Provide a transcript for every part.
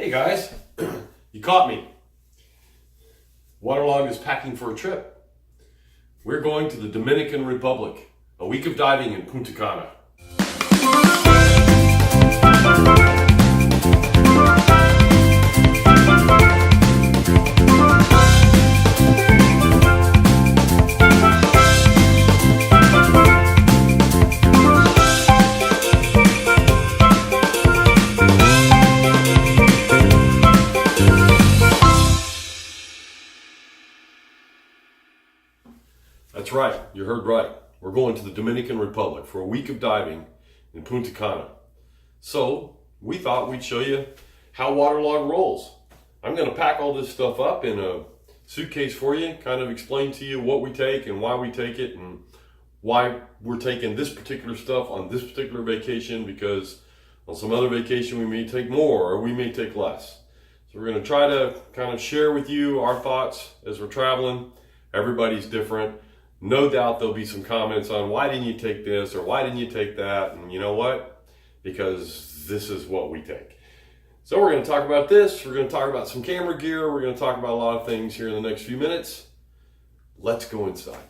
Hey guys, you caught me. Waterlogged is packing for a trip. We're going to the Dominican Republic, a week of diving in Punta Cana. That's right, you heard right. We're going to the Dominican Republic for a week of diving in Punta Cana. So, we thought we'd show you how Waterlogged rolls. I'm going to pack all this stuff up in a suitcase for you, kind of explain to you what we take and why we take it and why we're taking this particular stuff on this particular vacation, because on some other vacation we may take more or we may take less. So we're going to try to kind of share with you our thoughts as we're traveling. Everybody's different. No doubt there'll be some comments on why didn't you take this or why didn't you take that, and you know what? Because this is what we take. So we're going to talk about this, we're going to talk about some camera gear, we're going to talk about a lot of things here in the next few minutes. Let's go inside.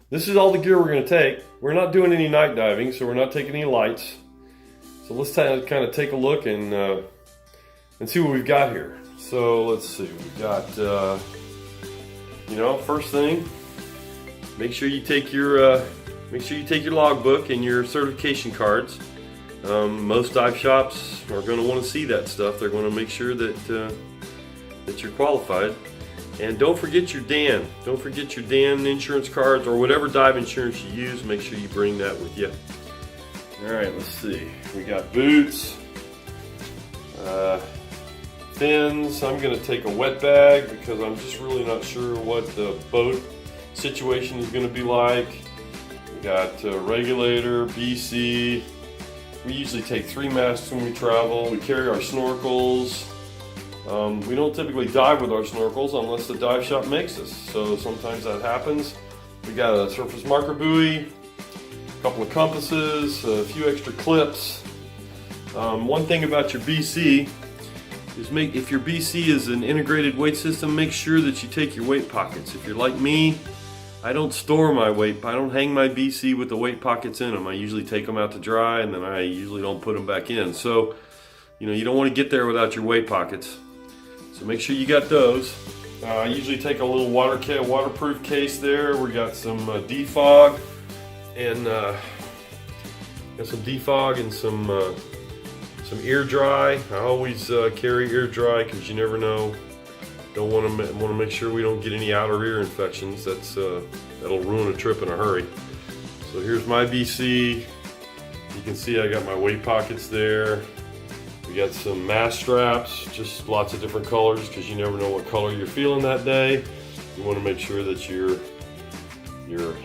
This is all the gear we're going to take. We're not doing any night diving, so we're not taking any lights. So let's kind of take a look and see what we've got here. So let's see, we've got, first thing, make sure you take your logbook and your certification cards. Most dive shops are going to want to see that stuff. They're going to make sure that that you're qualified. And don't forget your DAN. Don't forget your DAN insurance cards or whatever dive insurance you use. Make sure you bring that with you. All right, let's see. We got boots, fins. I'm going to take a wet bag because I'm just really not sure what the boat situation is going to be like. We got regulator, BC. We usually take 3 masks when we travel. We carry our snorkels. We don't typically dive with our snorkels unless the dive shop makes us, so sometimes that happens. We got a surface marker buoy, a couple of compasses, a few extra clips. One thing about your BC is if your BC is an integrated weight system, make sure that you take your weight pockets. If you're like me, I don't store my weight. I don't hang my BC with the weight pockets in them. I usually take them out to dry and then I usually don't put them back in. So, you don't want to get there without your weight pockets. So make sure you got those. I usually take a little waterproof case there. We got some defog and some ear dry. I always carry ear dry because you never know. Don't want to make sure we don't get any outer ear infections. That'll ruin a trip in a hurry. So here's my BC. You can see I got my weight pockets there. We got some mask straps, just lots of different colors because you never know what color you're feeling that day. You want to make sure that you're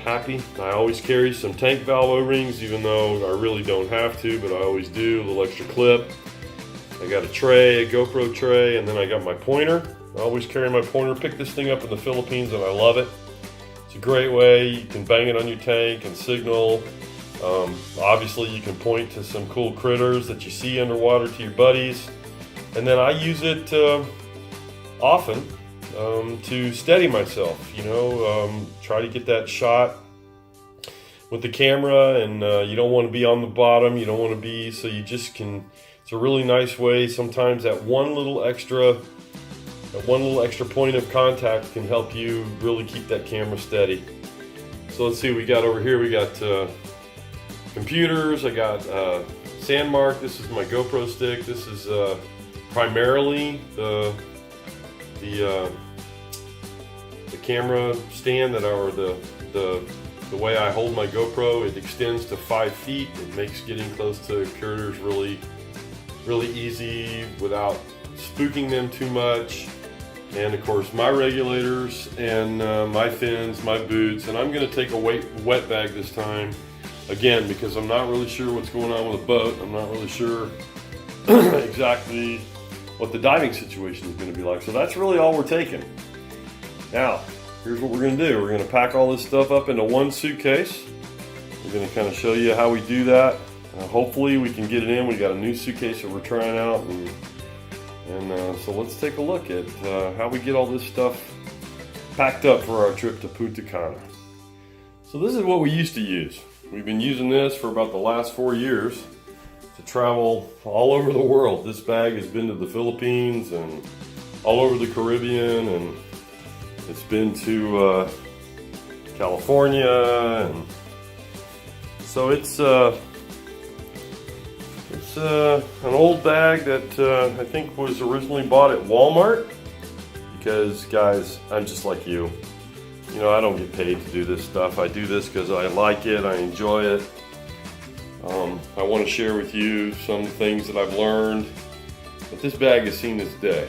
happy. I always carry some tank valve O-rings, even though I really don't have to, but I always do. A little extra clip. I got a tray, a GoPro tray, and then I got my pointer. I always carry my pointer. Pick this thing up in the Philippines and I love it. It's a great way. You can bang it on your tank and signal. Obviously you can point to some cool critters that you see underwater to your buddies. And then I use it often to steady myself, try to get that shot with the camera, and you don't want to be on the bottom, you don't want to be, so you just can, it's a really nice way. Sometimes that one little extra point of contact can help you really keep that camera steady. So let's see what we got over here. We got computers. I got Sandmark. This is my GoPro stick. This is primarily the camera stand the way I hold my GoPro. It extends to 5 feet. It makes getting close to critters really easy without spooking them too much. And of course my regulators and my fins, my boots, and I'm going to take a wet bag this time, again, because I'm not really sure what's going on with the boat. I'm not really sure exactly what the diving situation is going to be like. So that's really all we're taking. Now, here's what we're going to do. We're going to pack all this stuff up into one suitcase. We're going to kind of show you how we do that. Hopefully we can get it in. We got a new suitcase that we're trying out, and And so let's take a look at how we get all this stuff packed up for our trip to Punta Cana. So this is what we used to use. We've been using this for about the last 4 years to travel all over the world. This bag has been to the Philippines and all over the Caribbean, and it's been to California, and so it's an old bag that I think was originally bought at Walmart, because guys, I'm just like you. You know, I don't get paid to do this stuff. I do this because I like it, I enjoy it. I want to share with you some things that I've learned, but this bag has seen its day.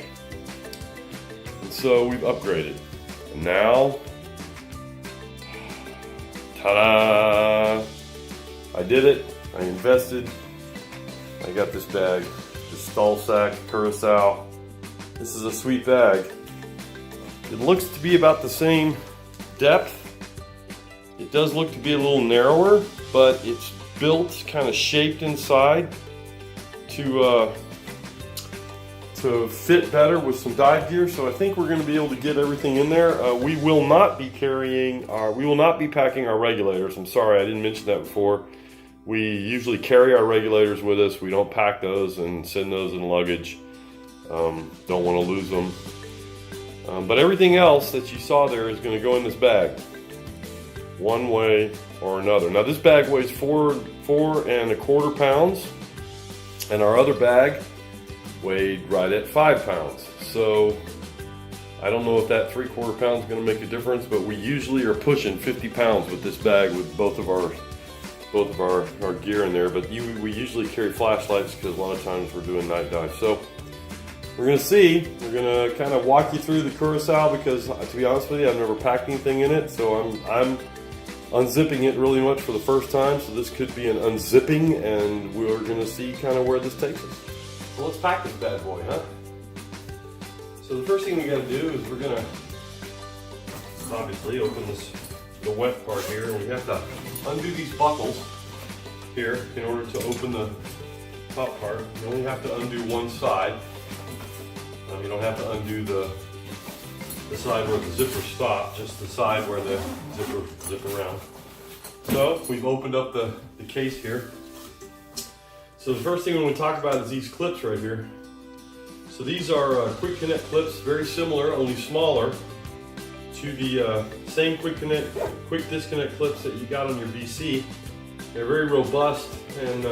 And so we've upgraded. And now, ta-da! I did it, I invested. I got this bag, the Stahlsac Curacao. This is a sweet bag. It looks to be about the same depth. It does look to be a little narrower, but it's built, kind of shaped inside to fit better with some dive gear. So I think we're going to be able to get everything in there. We will not be packing our regulators. I'm sorry, I didn't mention that before. We usually carry our regulators with us. We don't pack those and send those in luggage. Don't want to lose them. But everything else that you saw there is going to go in this bag, one way or another. Now this bag weighs 4.25 pounds, and our other bag weighed right at 5 pounds. So I don't know if that 3/4 pounds is going to make a difference, but we usually are pushing 50 pounds with this bag with both of our gear in there. But we usually carry flashlights because a lot of times we're doing night dives. So we're going to see. We're going to kind of walk you through the Curacao, because to be honest with you, I've never packed anything in it. So I'm unzipping it really much for the first time. So this could be an unzipping, and we're going to see kind of where this takes us. So let's pack this bad boy, huh? So the first thing we got to do is we're going to obviously open the wet part here, and we have to undo these buckles here in order to open the top part. You only have to undo one side. You don't have to undo the side where the zipper stops, just the side where the zip around. So we've opened up the case here. So the first thing we want to talk about is these clips right here. So these are quick connect clips, very similar, only smaller, to the same quick disconnect clips that you got on your BC. They're very robust, and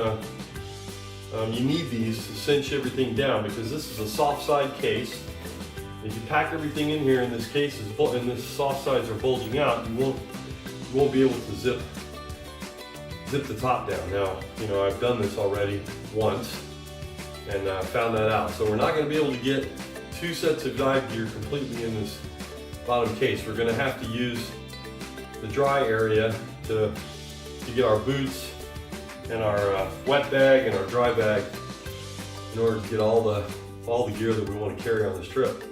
you need these to cinch everything down, because this is a soft side case. If you pack everything in here and this case is and this soft sides are bulging out, you won't be able to zip the top down. Now, you know, I've done this already once and found that out. So we're not going to be able to get 2 sets of dive gear completely in this bottom case. We're going to have to use the dry area to get our boots and our wet bag and our dry bag in order to get all the gear that we want to carry on this trip.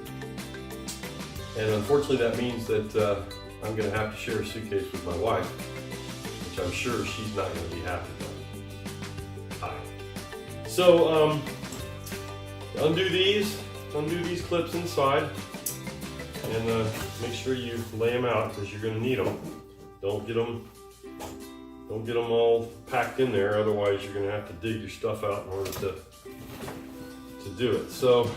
And unfortunately that means that I'm going to have to share a suitcase with my wife, which I'm sure she's not going to be happy about. Hi. So undo these clips inside, and make sure you lay them out, because you're going to need them. Don't get them all packed in there, otherwise you're going to have to dig your stuff out in order to do it. So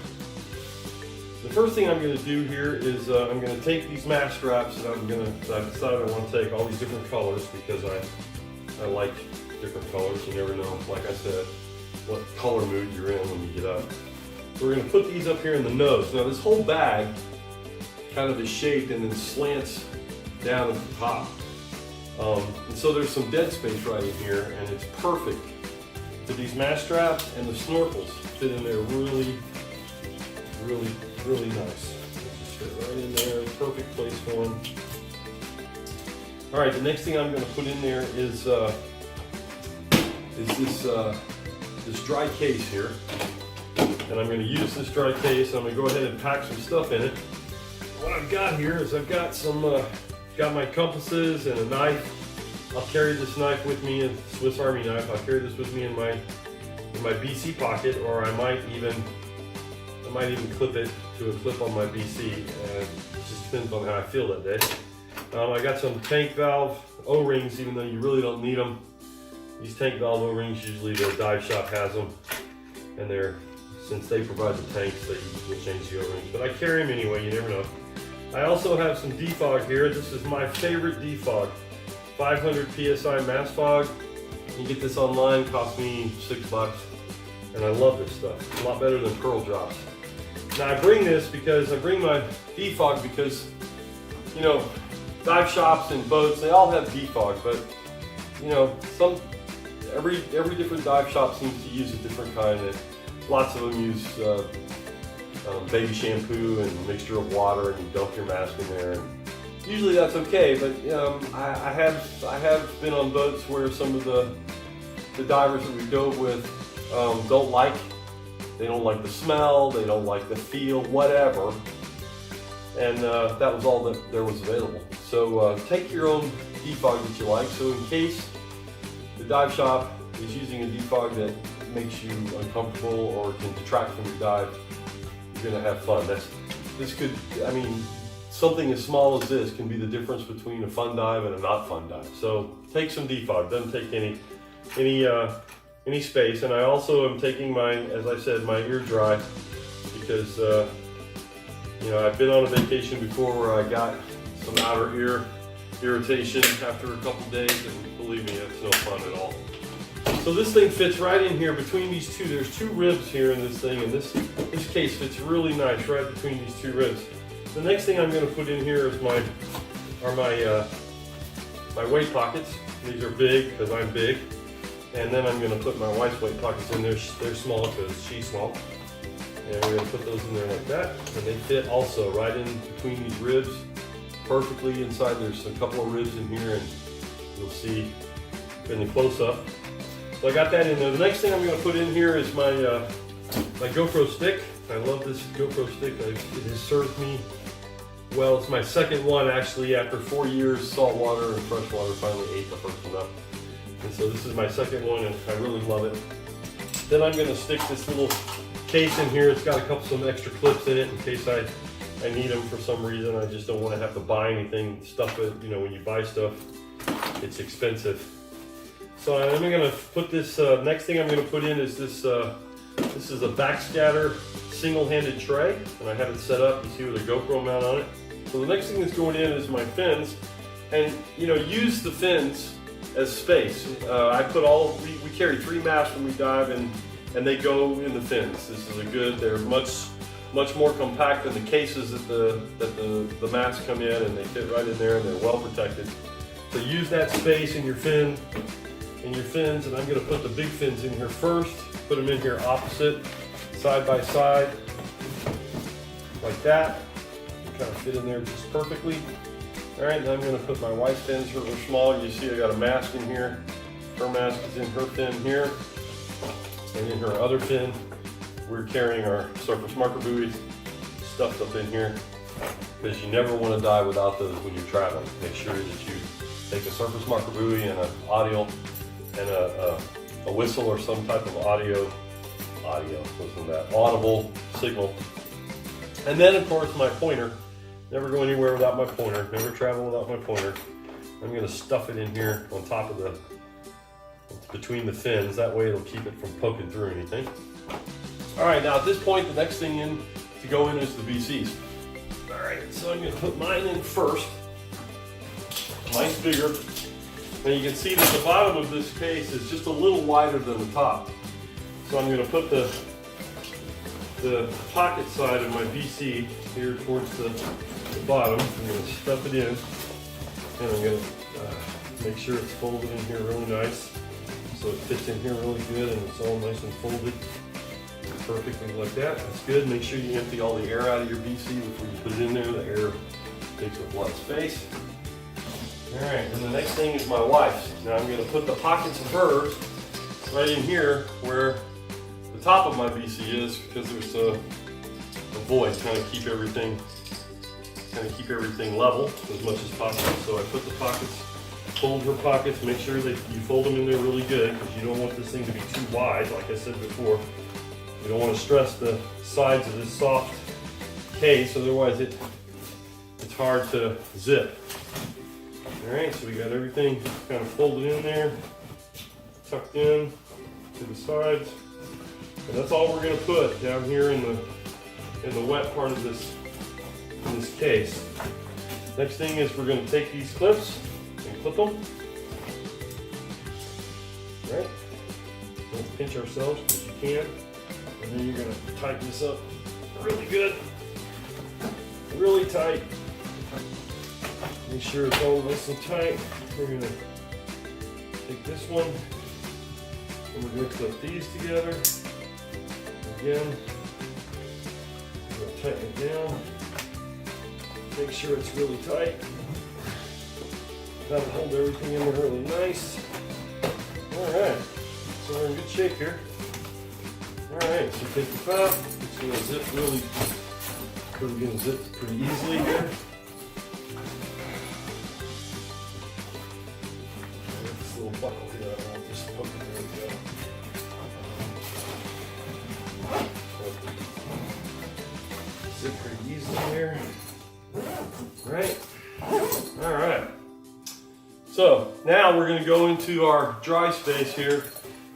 the first thing I'm going to do here is I'm going to take these mask straps that I've decided I want to take, all these different colors, because I like different colors. You never know, like I said, what color mood you're in when you get up. So we're going to put these up here in the nose. Now this whole bag kind of is shaped and then slants down at the top. And so there's some dead space right in here, and it's perfect for these mask straps, and the snorkels fit in there really, really, really nice. Just fit right in there, perfect place for them. All right, the next thing I'm going to put in there is this dry case here, and I'm going to use this dry case. I'm going to go ahead and pack some stuff in it. What I've got here is I've got got my compasses and a knife. I'll carry this knife with me, a Swiss Army knife. I'll carry this with me in my BC pocket, or I might might even clip it to a clip on my BC. It just depends on how I feel that day. I got some tank valve O-rings, even though you really don't need them. These tank valve O-rings, usually the dive shop has them, and since they provide the tanks, they will change the O-rings. But I carry them anyway, you never know. I also have some defog here. This is my favorite defog, 500 PSI mass fog. You get this online, cost me $6, and I love this stuff. It's a lot better than pearl drops. Now I bring my defog because, you know, dive shops and boats, they all have defog, but you know, every different dive shop seems to use a different kind. Lots of them use baby shampoo and a mixture of water, and you dump your mask in there. And usually that's okay, but I have been on boats where some of the divers that we dove with they don't like the smell, they don't like the feel, whatever. And that was all that there was available. So take your own defog that you like. So in case the dive shop is using a defog that makes you uncomfortable or can detract from your dive, you're gonna have fun. Something as small as this can be the difference between a fun dive and a not fun dive. So take some defog, doesn't take any space. And I also am taking as I said, my ear dry, because you know, I've been on a vacation before where I got some outer ear irritation after a couple days, and believe me, it's no fun at all. So this thing fits right in here between these two. There's two ribs here in this thing, and this case fits really nice right between these two ribs. The next thing I'm going to put in here is my weight pockets. These are big because I'm big, and then I'm going to put my wife's weight pockets in there. They're small because she's small. And we're going to put those in there like that, and they fit also right in between these ribs, perfectly inside. There's a couple of ribs in here, and you'll see in the close-up. So I got that in there. The next thing I'm going to put in here is my GoPro stick. I love this GoPro stick. It has served me well. It's my second one, actually, after 4 years saltwater and freshwater. Finally ate the first one up, and so this is my second one, and I really love it. Then I'm going to stick this little case in here. It's got some extra clips in it in case I need them for some reason. I just don't want to have to buy anything, stuff it. You know, when you buy stuff, it's expensive. So I'm going to put this, next thing I'm going to put in is this, this is a backscatter single-handed tray, and I have it set up. You see with a GoPro mount on it. So the next thing that's going in is my fins, and you know, use the fins as space. We carry 3 masts when we dive, and they go in the fins. This is they're much more compact than the cases that the masts come in, and they fit right in there, and they're well protected. So use that space in your fins, and I'm going to put the big fins in here first. Put them in here opposite, side by side, like that. They kind of fit in there just perfectly. All right, now I'm going to put my wife's fins. Hers are small. You see I got a mask in here. Her mask is in her fin here. And in her other fin, we're carrying our surface marker buoys stuffed up in here, because you never want to dive without those when you're traveling. Make sure that you take a surface marker buoy and an audio and a whistle or some type of audible signal. And then of course my pointer. Never go anywhere without my pointer. Never travel without my pointer. I'm going to stuff it in here on top of between the fins. That way it'll keep it from poking through anything. All right, now at this point, the next thing to go in is the BCs. All right, so I'm going to put mine in first. Mine's bigger. And you can see that the bottom of this case is just a little wider than the top. So I'm going to put the pocket side of my BC here towards the bottom. I'm going to stuff it in, and I'm going to make sure it's folded in here really nice, so it fits in here really good and it's all nice and folded perfectly like that. That's good. Make sure you empty all the air out of your BC before you put it in there. The air takes up a lot of space. All right, and the next thing is my wife's. Now I'm going to put the pockets of hers right in here where the top of my BC is, because there's a void, kind of keep everything level as much as possible. So I put the pockets, fold her pockets, make sure that you fold them in there really good, because you don't want this thing to be too wide, like I said before. You don't want to stress the sides of this soft case, otherwise it's hard to zip. All right, so we got everything kind of folded in there, tucked in to the sides, and that's all we're going to put down here in the wet part of this case. Next thing is we're going to take these clips and clip them. Right? Don't pinch ourselves because you can. And then you're going to tighten this up really good, really tight. Make sure it's all nice and tight. We're going to take this one and we're going to clip these together. Again, we're going to tighten it down. Make sure it's really tight. That'll hold everything in there really nice. Alright, so we're in good shape here. Alright, so take the top. It's going to zip really pretty easily here. This little buckle here, I want this poke it. There we go. Zip pretty easily here. Right? Alright. So now we're going to go into our dry space here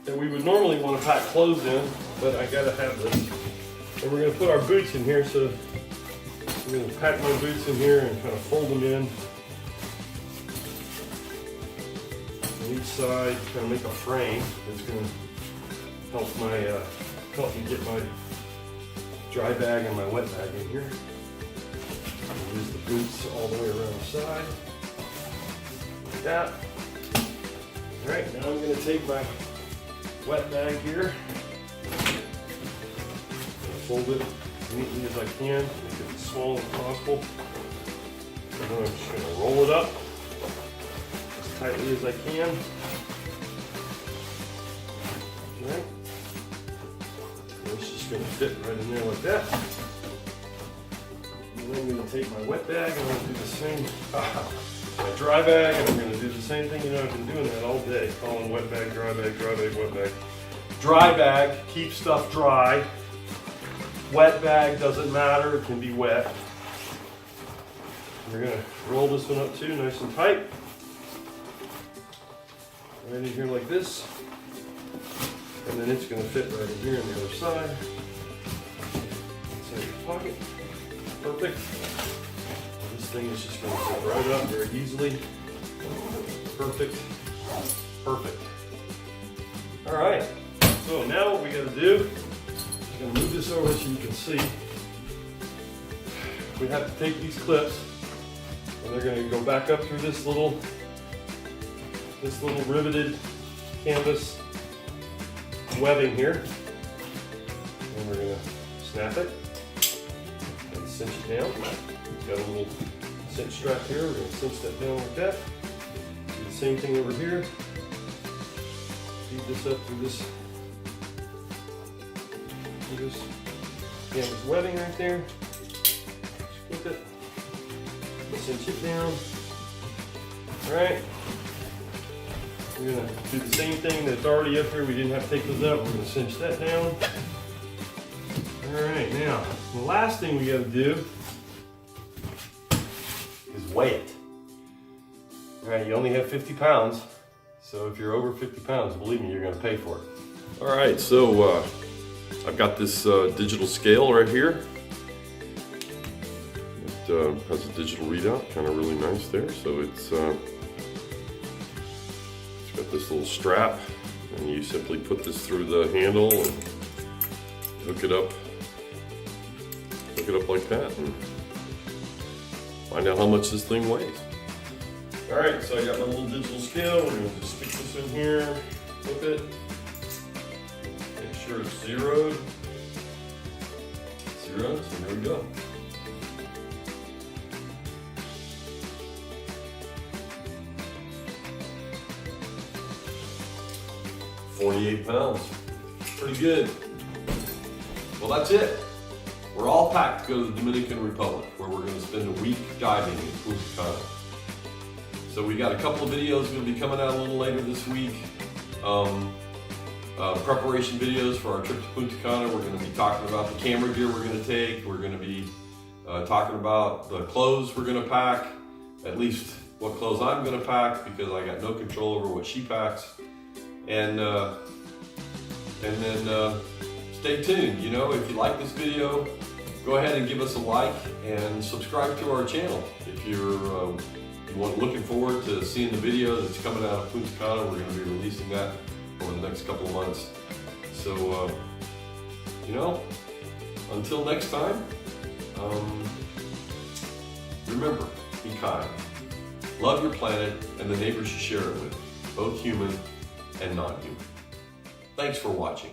that we would normally want to pack clothes in, but I gotta have this. And we're going to put our boots in here, so I'm going to pack my boots in here and kind of fold them in on each side, kind of make a frame that's going to help me get my dry bag and my wet bag in here. Use the boots all the way around the side. Like that. Alright, now I'm going to take my wet bag here. Fold it as neatly as I can, make it as small as possible. And then I'm just going to roll it up as tightly as I can. Alright. It's just going to fit right in there like that. And then I'm going to take my wet bag and I'm going to do the same, my dry bag, and I'm going to do the same thing. You know, I've been doing that all day, calling wet bag, dry bag, wet bag. Dry bag keeps stuff dry. Wet bag doesn't matter, it can be wet. We're going to roll this one up too, nice and tight. Right in here like this. And then it's going to fit right in here on the other side. Inside your pocket. Perfect. This thing is just going to fit right up very easily. Perfect. Perfect. All right. So now what we got to do, I'm going to move this over so you can see. We have to take these clips and they're going to go back up through this little riveted canvas webbing here. And we're going to snap it. Cinch it down. Got a little cinch strap here. We're going to cinch that down like that. Do the same thing over here. Feed this up through this canvas webbing right there. Just keep it. Cinch it down. Alright. We're going to do the same thing that's already up here. We didn't have to take those out. We're going to cinch that down. Alright, now, the last thing we got to do is weigh it. Alright, you only have 50 pounds, so if you're over 50 pounds, believe me, you're going to pay for it. Alright, so I've got this digital scale right here. It has a digital readout, kind of really nice there. So it's got this little strap, and you simply put this through the handle and hook it up like that and find out how much this thing weighs. Alright, so I got my little digital scale. We're going to just stick this in here, flip it, make sure it's zeroed. Zero, so there we go. $48 pounds. Pretty good. Well, that's it. We're all packed to go to the Dominican Republic, where we're going to spend a week diving in Punta Cana. So we got a couple of videos going to be coming out a little later this week. preparation videos for our trip to Punta Cana. We're going to be talking about the camera gear we're going to take. We're going to be talking about the clothes we're going to pack, at least what clothes I'm going to pack, because I got no control over what she packs. And then stay tuned. You know, if you like this video, go ahead and give us a like and subscribe to our channel. If you're looking forward to seeing the video that's coming out of Punta Cana, we're going to be releasing that over the next couple of months. So, you know, until next time, remember, be kind. Love your planet and the neighbors you share it with, both human and non-human. Thanks for watching.